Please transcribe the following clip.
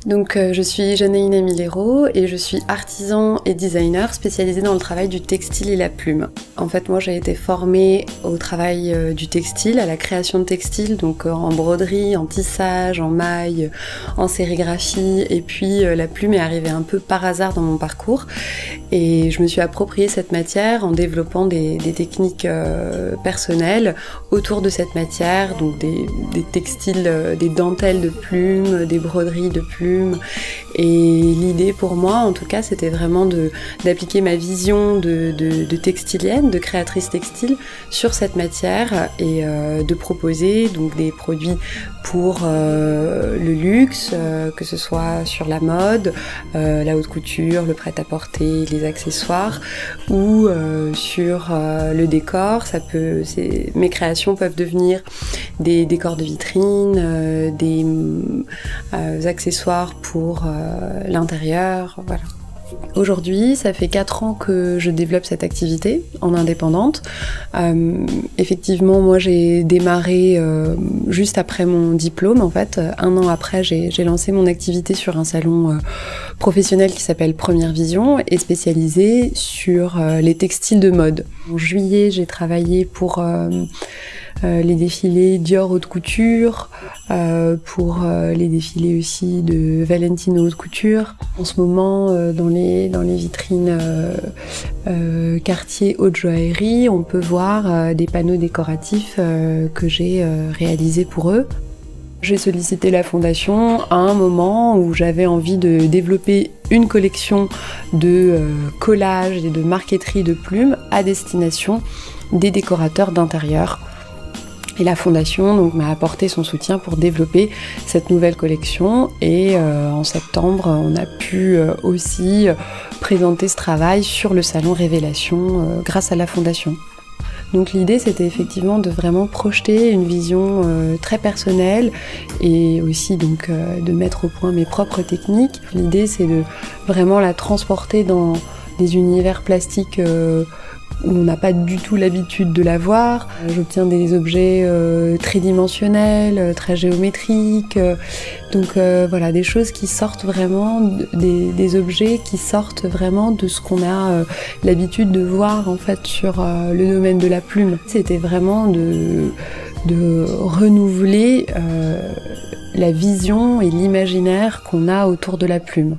Donc je suis Janaïna Milero et je suis artisan et designer spécialisée dans le travail du textile et la plume. En fait, moi j'ai été formée au travail du textile, à la création de textile, donc en broderie, en tissage, en maille, en sérigraphie, et puis la plume est arrivée un peu par hasard dans mon parcours et je me suis appropriée cette matière en développant des techniques personnelles autour de cette matière, donc des textiles, des dentelles de plumes, des broderies de plumes. Et l'idée pour moi, en tout cas, c'était vraiment d'appliquer ma vision de textilienne, de créatrice textile sur cette matière et de proposer donc des produits pour le luxe, que ce soit sur la mode, la haute couture, le prêt-à-porter, les accessoires ou sur le décor. Mes créations peuvent devenir des décors de vitrine, des accessoires pour l'intérieur, voilà. Aujourd'hui, ça fait 4 ans que je développe cette activité en indépendante. Effectivement, moi j'ai démarré juste après mon diplôme. En fait, 1 an après, j'ai lancé mon activité sur un salon professionnel qui s'appelle Première Vision et spécialisé sur les textiles de mode. En juillet, j'ai travaillé pour les défilés Dior haute couture, pour les défilés aussi de Valentino haute couture. En ce moment, dans les vitrines Cartier haute joaillerie, on peut voir des panneaux décoratifs que j'ai réalisés pour eux. J'ai sollicité la fondation à un moment où j'avais envie de développer une collection de collages et de marqueterie de plumes à destination des décorateurs d'intérieur. Et la fondation donc, m'a apporté son soutien pour développer cette nouvelle collection et en septembre on a pu aussi présenter ce travail sur le salon Révélation grâce à la fondation. Donc l'idée c'était effectivement de vraiment projeter une vision très personnelle et aussi donc de mettre au point mes propres techniques. L'idée c'est de vraiment la transporter dans des univers plastiques où on n'a pas du tout l'habitude de la voir. J'obtiens des objets tridimensionnels, très géométriques, donc voilà, des choses qui sortent vraiment, des objets qui sortent vraiment de ce qu'on a l'habitude de voir en fait sur le domaine de la plume. C'était vraiment de renouveler la vision et l'imaginaire qu'on a autour de la plume.